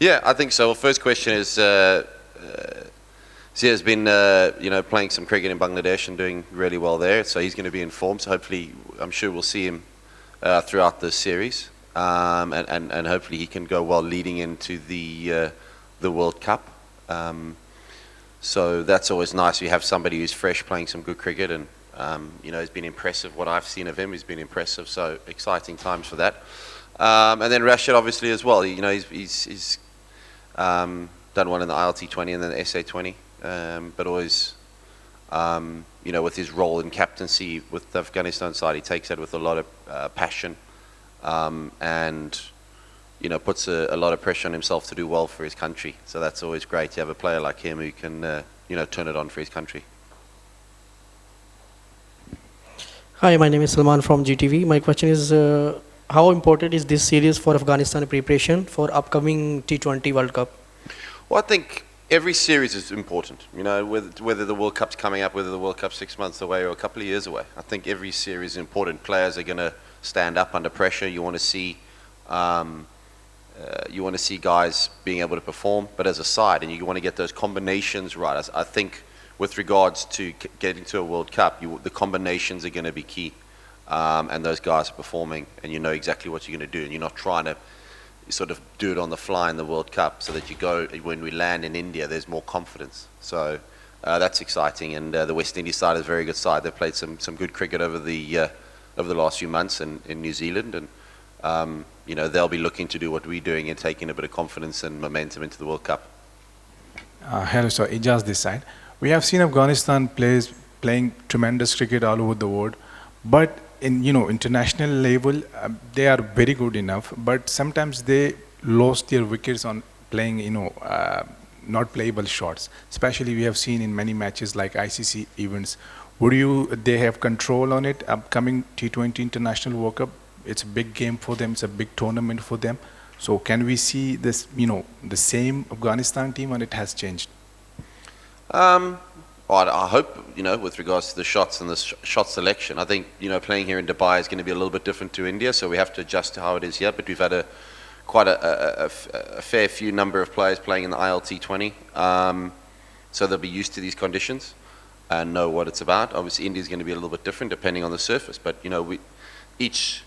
Yeah, I think so. Well, first question is, Zia's been, playing some cricket in Bangladesh and doing really well there, so he's going to be in form. So hopefully, I'm sure we'll see him throughout the series, and hopefully he can go well leading into the World Cup. So that's always nice. You have somebody who's fresh playing some good cricket, and he's been impressive. What I've seen of him, he's been impressive. So exciting times for that. And then Rashid, obviously, as well. He's done one in the T20 and then the SA20, but always, with his role in captaincy with the Afghanistan side, he takes that with a lot of passion, and puts a lot of pressure on himself to do well for his country. So that's always great to have a player like him who can, turn it on for his country. Hi, my name is Salman from GTV. My question is, how important is this series for Afghanistan preparation for upcoming T20 World Cup? Well, I think every series is important. Whether the World Cup's coming up, whether the World Cup's 6 months away or a couple of years away. I think every series is important. Players are going to stand up under pressure. You want to see guys being able to perform, but as a side, and you want to get those combinations right. I think with regards to getting to a World Cup, the combinations are going to be key, and those guys are performing, and you know exactly what you're going to do, and you're not trying to sort of do it on the fly in the World Cup, so that you go, when we land in India, there's more confidence. So that's exciting, and the West Indies side is a very good side. They've played some good cricket over the last few months in New Zealand, and they'll be looking to do what we're doing and taking a bit of confidence and momentum into the World Cup. Hello, sir. Ijaz this side. We have seen Afghanistan players playing tremendous cricket all over the world, but in international level, they are very good enough. But sometimes they lost their wickets on playing not playable shots. Especially we have seen in many matches like ICC events. They have control on it? Upcoming T20 International World Cup, it's a big game for them. It's a big tournament for them. So can we see this, the same Afghanistan team, or it has changed? I hope, with regards to the shots and the shot selection, I think, playing here in Dubai is going to be a little bit different to India, so we have to adjust to how it is here. But we've had quite a fair few number of players playing in the T20, so they'll be used to these conditions and know what it's about. Obviously, India is going to be a little bit different depending on the surface, but each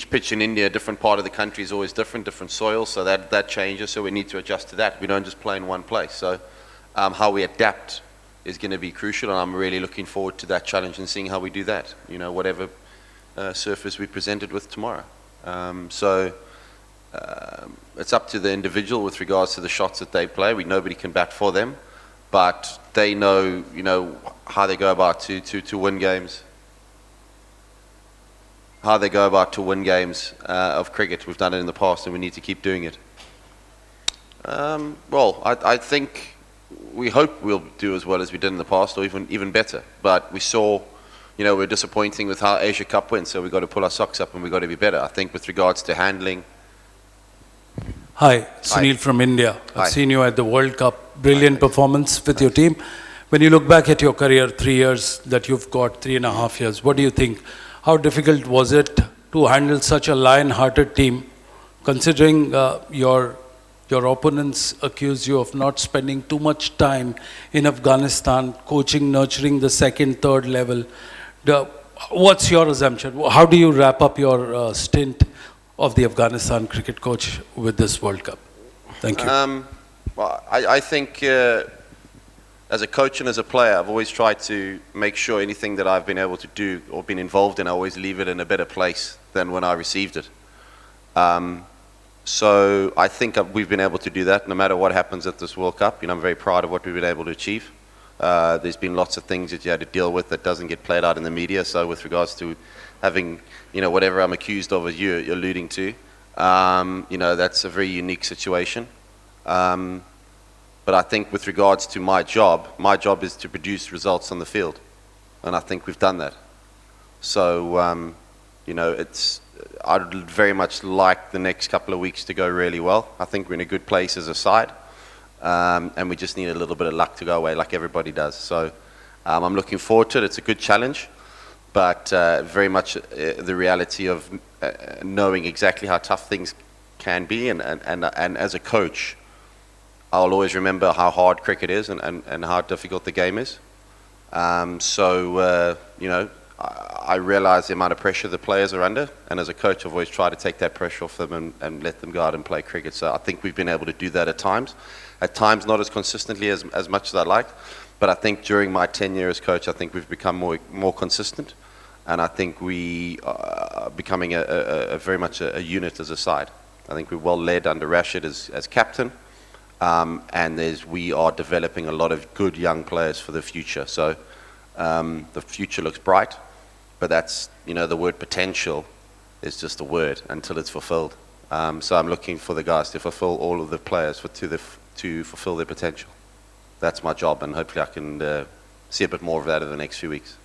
pitch in India, a different part of the country is always different soil, so that changes. So we need to adjust to that. We don't just play in one place. So how we adapt is going to be crucial, and I'm really looking forward to that challenge and seeing how we do that. Whatever surface we presented with tomorrow. So it's up to the individual with regards to the shots that they play. Nobody can bat for them, but they know, how they go about to win games. How they go about to win games of cricket. We've done it in the past, and we need to keep doing it. I think we hope we'll do as well as we did in the past, or even better. But we saw, we're disappointing with how Asia Cup went, so we've got to pull our socks up and we've got to be better. I think with regards to handling. Hi, Sunil from India. I've seen you at the World Cup. Brilliant performance with your team. When you look back at your career, 3 years that you've got, 3.5 years, what do you think? How difficult was it to handle such a lion-hearted team, considering your opponents accuse you of not spending too much time in Afghanistan, coaching, nurturing the second, third level? What's your assumption? How do you wrap up your stint of the Afghanistan cricket coach with this World Cup? Thank you. I think as a coach and as a player, I've always tried to make sure anything that I've been able to do or been involved in, I always leave it in a better place than when I received it. So I think we've been able to do that no matter what happens at this World Cup. I'm very proud of what we've been able to achieve. There's been lots of things that you had to deal with that doesn't get played out in the media. So with regards to having, whatever I'm accused of, as you're alluding to, that's a very unique situation. But I think with regards to my job is to produce results on the field. And I think we've done that. So, I'd very much like the next couple of weeks to go really well. I think we're in a good place as a side. And we just need a little bit of luck to go away like everybody does. So I'm looking forward to it. It's a good challenge. But very much the reality of knowing exactly how tough things can be, and as a coach, I'll always remember how hard cricket is and how difficult the game is. You know, I realize the amount of pressure the players are under, and as a coach, I've always tried to take that pressure off them and let them go out and play cricket. So I think we've been able to do that at times. At times, not as consistently as much as I'd like, but I think during my tenure as coach, I think we've become more consistent, and I think we are becoming a very much a unit as a side. I think we're well led under Rashid as captain, and we are developing a lot of good young players for the future. So the future looks bright, but that's, you know, the word potential is just a word until it's fulfilled. So I'm looking for the guys to fulfill all of the players to fulfill their potential. That's my job, and hopefully I can see a bit more of that in the next few weeks.